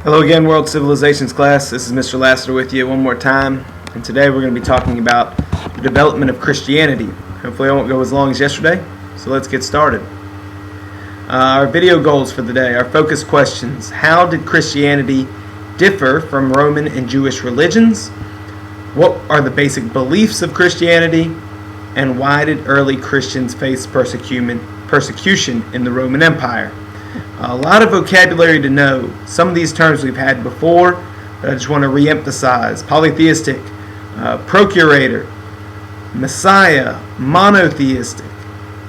Hello again, World Civilizations class. This is Mr. Lassiter with you one more time, and today we're going to be talking about the development of Christianity. Hopefully I won't go as long as yesterday, so let's get started. Our video goals for the day, our focus questions: how did Christianity differ from Roman and Jewish religions? What are the basic beliefs of Christianity? And why did early Christians face persecution in the Roman Empire? A lot of vocabulary to know. Some of these terms we've had before, but I just want to re-emphasize: polytheistic, procurator, Messiah, monotheistic,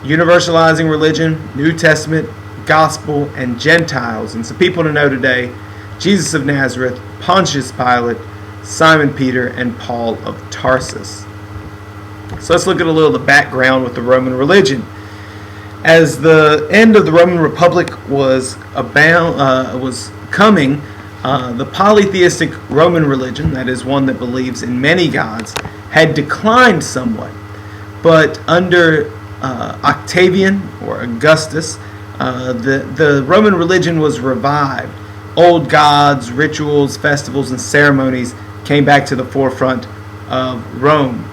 universalizing religion, New Testament, gospel, and Gentiles. And some people to know today: Jesus of Nazareth, Pontius Pilate, Simon Peter, and Paul of Tarsus. So let's look at a little of the background with the Roman religion. As the end of the Roman Republic was coming, the polytheistic Roman religion, that is one that believes in many gods, had declined somewhat. But under Octavian or Augustus, the Roman religion was revived. Old gods, rituals, festivals, and ceremonies came back to the forefront of Rome.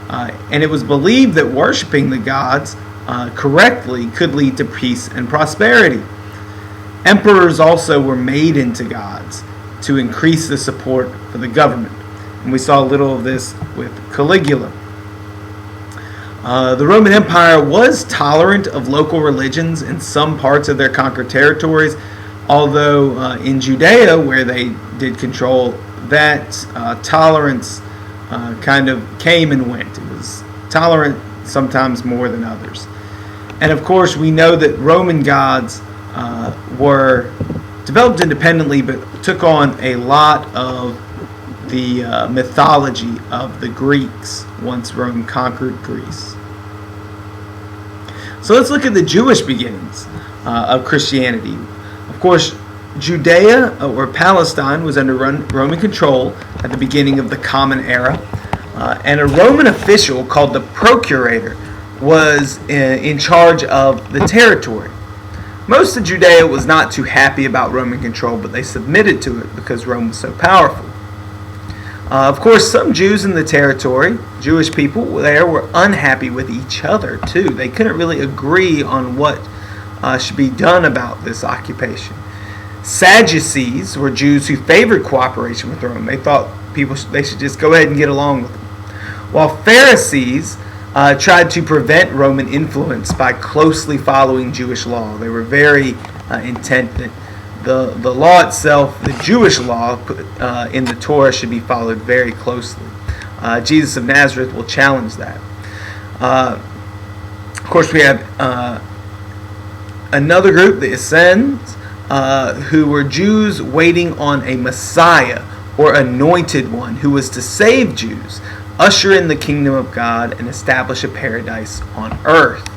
And it was believed that worshiping the gods correctly could lead to peace and prosperity. Emperors also were made into gods to increase the support for the government. And we saw a little of this with Caligula. The Roman Empire was tolerant of local religions in some parts of their conquered territories, although in Judea, where they did control, that tolerance kind of came and went. It was tolerant sometimes more than others. And of course, we know that Roman gods were developed independently, but took on a lot of the mythology of the Greeks once Rome conquered Greece. So let's look at the Jewish beginnings of Christianity. Of course, Judea or Palestine was under Roman control at the beginning of the Common Era, and a Roman official called the procurator was in charge of the territory. Most of Judea was not too happy about Roman control, but they submitted to it because Rome was so powerful. Of course, some Jews in the territory, Jewish people there, were unhappy with each other too. They couldn't really agree on what should be done about this occupation. Sadducees were Jews who favored cooperation with Rome. They thought they should just go ahead and get along with them. While Pharisees tried to prevent Roman influence by closely following Jewish law. They were very intent that the law itself, the Jewish law in the Torah, should be followed very closely. Jesus of Nazareth will challenge that. Of course, we have another group, the Essenes, who were Jews waiting on a Messiah or anointed one who was to save Jews, usher in the kingdom of God, and establish a paradise on earth.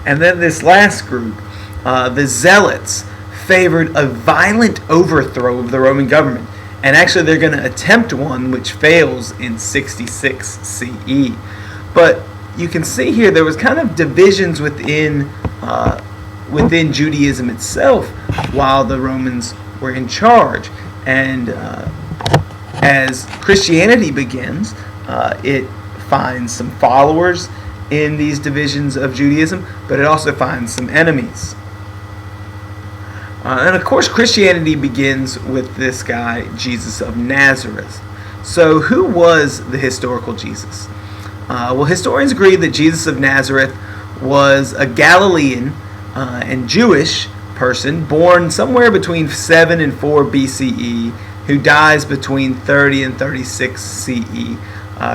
And then this last group, the Zealots, favored a violent overthrow of the Roman government. And actually they're going to attempt one which fails in 66 CE. But you can see here there was kind of divisions within Judaism itself while the Romans were in charge. And as Christianity begins, it finds some followers in these divisions of Judaism, but it also finds some enemies. And of course, Christianity begins with this guy, Jesus of Nazareth. So who was the historical Jesus? Well, historians agree that Jesus of Nazareth was a Galilean and Jewish person born somewhere between 7 and 4 BCE, who dies between 30 and 36 CE.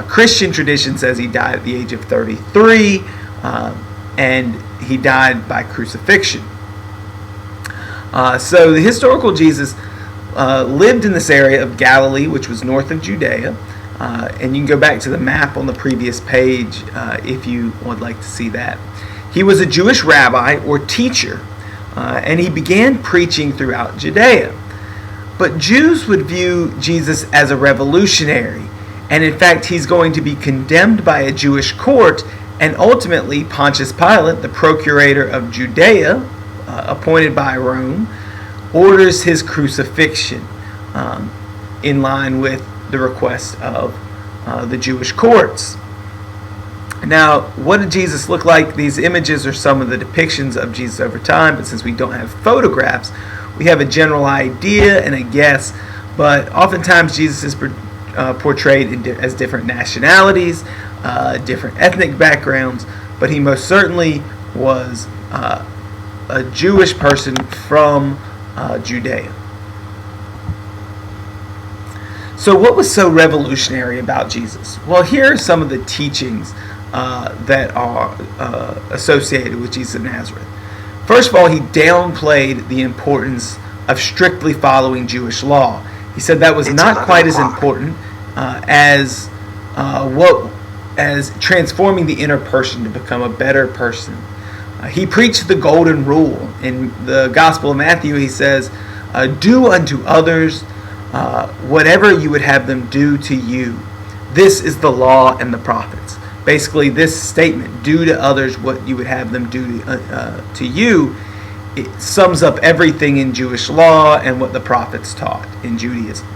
Christian tradition says he died at the age of 33, and he died by crucifixion. So the historical Jesus lived in this area of Galilee, which was north of Judea. And you can go back to the map on the previous page if you would like to see that. He was a Jewish rabbi or teacher, and he began preaching throughout Judea. But Jews would view Jesus as a revolutionary, and in fact he's going to be condemned by a Jewish court, and ultimately Pontius Pilate, the procurator of Judea, appointed by Rome, orders his crucifixion. in line with the request of the Jewish courts. Now, what did Jesus look like? These images are some of the depictions of Jesus over time, but since we don't have photographs, we have a general idea and a guess, but oftentimes Jesus is portrayed as different nationalities, different ethnic backgrounds, but he most certainly was a Jewish person from Judea. So what was so revolutionary about Jesus? Well, here are some of the teachings that are associated with Jesus of Nazareth. First of all, he downplayed the importance of strictly following Jewish law. He said that was not quite as important as transforming the inner person to become a better person. He preached the golden rule. In the Gospel of Matthew, he says, "Do unto others whatever you would have them do to you. This is the law and the prophets." Basically, this statement, "do to others what you would have them do to you," it sums up everything in Jewish law and what the prophets taught in Judaism.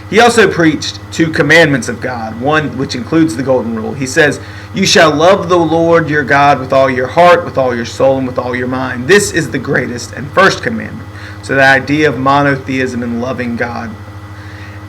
He also preached 2 commandments of God, one which includes the golden rule. He says, "You shall love the Lord your God with all your heart, with all your soul, and with all your mind. This is the greatest and first commandment." So the idea of monotheism and loving God.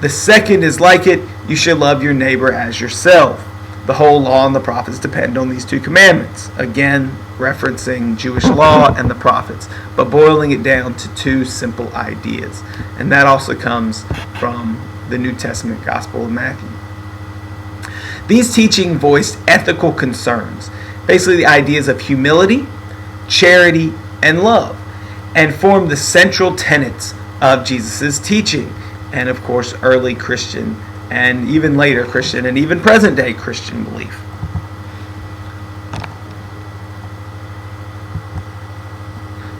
The second is like it, "You shall love your neighbor as yourself." The whole law and the prophets depend on these 2 commandments. Again, referencing Jewish law and the prophets, but boiling it down to 2 simple ideas. And that also comes from the New Testament Gospel of Matthew. These teachings voiced ethical concerns, basically the ideas of humility, charity, and love, and formed the central tenets of Jesus' teaching, and of course early Christian and even later Christian and even present day Christian belief.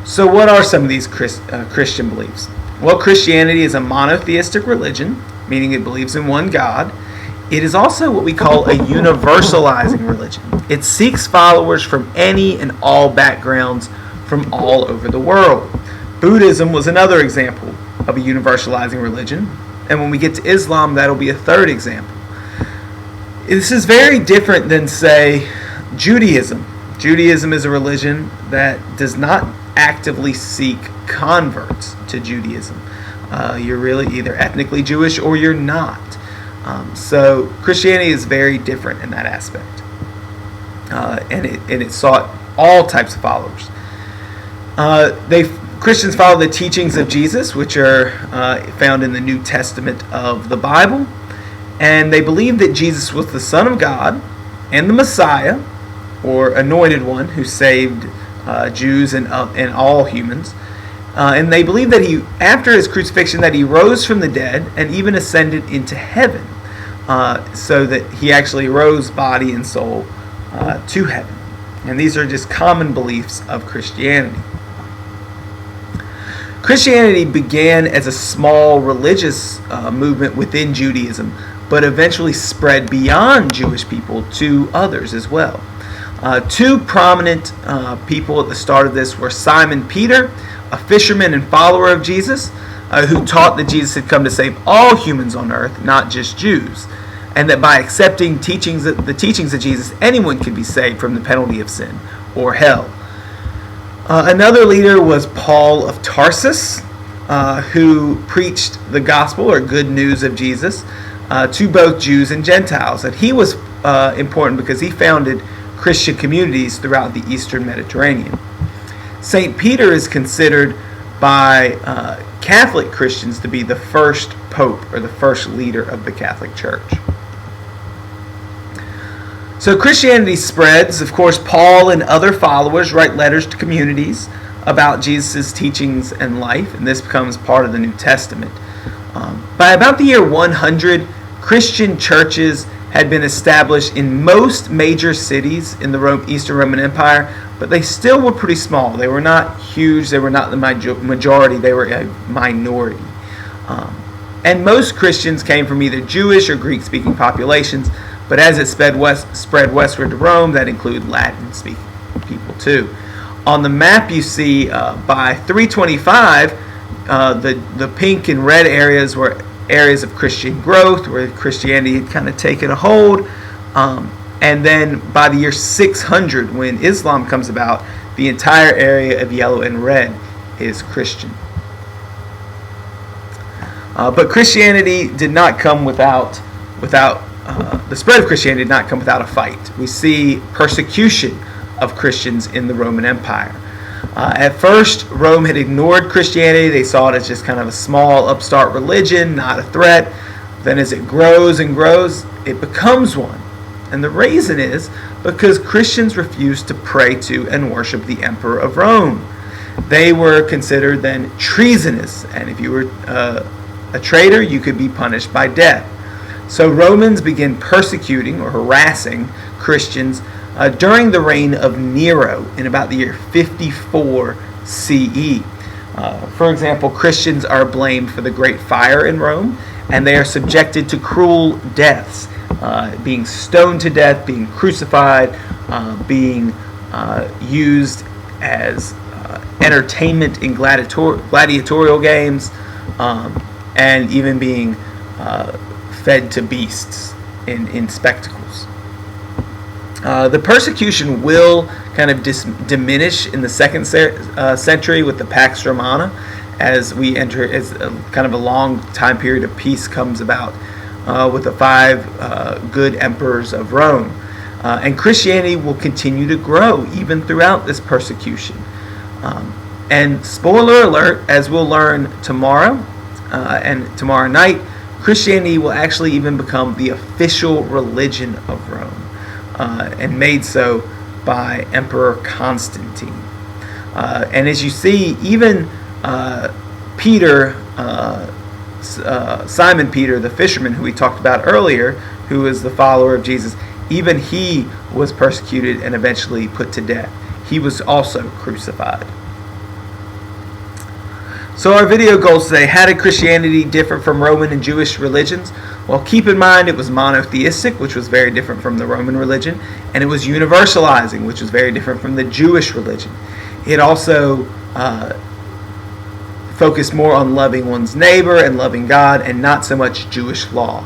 So what are some of these Christian beliefs? Well, Christianity is a monotheistic religion, meaning it believes in one God. It is also what we call a universalizing religion. It seeks followers from any and all backgrounds from all over the world. Buddhism was another example of a universalizing religion. And when we get to Islam, that'll be a third example. This is very different than, say, Judaism. Judaism is a religion that does not actively seek converts to Judaism. You're really either ethnically Jewish or you're not. So Christianity is very different in that aspect. And it sought all types of followers. Christians follow the teachings of Jesus, which are found in the New Testament of the Bible, and they believe that Jesus was the Son of God and the Messiah, or anointed one who saved Jews and all humans. And they believe that he, after his crucifixion, that he rose from the dead and even ascended into heaven, so that he actually rose body and soul to heaven. And these are just common beliefs of Christianity. Christianity began as a small religious movement within Judaism, but eventually spread beyond Jewish people to others as well. 2 prominent people at the start of this were Simon Peter, a fisherman and follower of Jesus, who taught that Jesus had come to save all humans on earth, not just Jews, and that by accepting the teachings of Jesus, anyone could be saved from the penalty of sin or hell. Another leader was Paul of Tarsus, who preached the gospel or good news of Jesus to both Jews and Gentiles. And he was important because he founded Christian communities throughout the Eastern Mediterranean. St. Peter is considered by Catholic Christians to be the first pope or the first leader of the Catholic Church. So Christianity spreads. Of course, Paul and other followers write letters to communities about Jesus' teachings and life, and this becomes part of the New Testament. By about the year 100, Christian churches had been established in most major cities in the Eastern Roman Empire, but they still were pretty small. They were not huge. They were not the majority. They were a minority. And most Christians came from either Jewish or Greek-speaking populations, but as it spread westward to Rome, that included Latin-speaking people too. On the map you see by 325, the pink and red areas were areas of Christian growth, where Christianity had kind of taken a hold. And then by the year 600, when Islam comes about, the entire area of yellow and red is Christian. But Christianity did not come without the spread of Christianity did not come without a fight. We see persecution of Christians in the Roman Empire. At first, Rome had ignored Christianity. They saw it as just kind of a small upstart religion, not a threat. Then as it grows and grows, it becomes one. And the reason is because Christians refused to pray to and worship the Emperor of Rome. They were considered then treasonous, and if you were a traitor, you could be punished by death. So Romans began persecuting or harassing Christians during the reign of Nero in about the year 54 CE. For example, Christians are blamed for the Great Fire in Rome, and they are subjected to cruel deaths, being stoned to death, being crucified, being used as entertainment in gladiatorial games, and even being fed to beasts in spectacles. The persecution will kind of diminish in the second century with the Pax Romana, as we enter as kind of a long time period of peace comes about with the 5 good emperors of Rome. And Christianity will continue to grow even throughout this persecution. And spoiler alert, as we'll learn tomorrow and tomorrow night, Christianity will actually even become the official religion of Rome, and made so by Emperor Constantine. And as you see, even Peter, Simon Peter, the fisherman who we talked about earlier, who was the follower of Jesus, even he was persecuted and eventually put to death. He was also crucified. So our video goals today: how did Christianity differ from Roman and Jewish religions? Well, keep in mind it was monotheistic, which was very different from the Roman religion, and it was universalizing, which was very different from the Jewish religion. It also focused more on loving one's neighbor and loving God, and not so much Jewish law.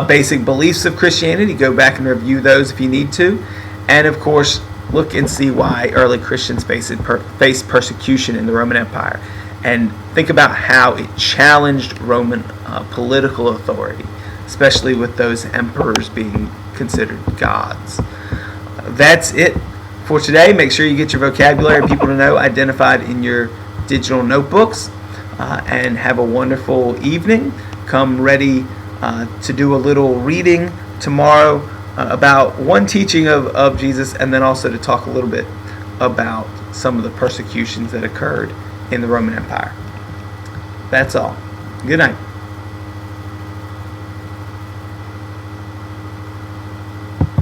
Basic beliefs of Christianity, go back and review those if you need to. And of course, look and see why early Christians faced persecution in the Roman Empire. And think about how it challenged Roman political authority, especially with those emperors being considered gods. That's it for today. Make sure you get your vocabulary and people to know identified in your digital notebooks. And have a wonderful evening. Come ready to do a little reading tomorrow about one teaching of Jesus, and then also to talk a little bit about some of the persecutions that occurred in the Roman Empire. That's all. Good night.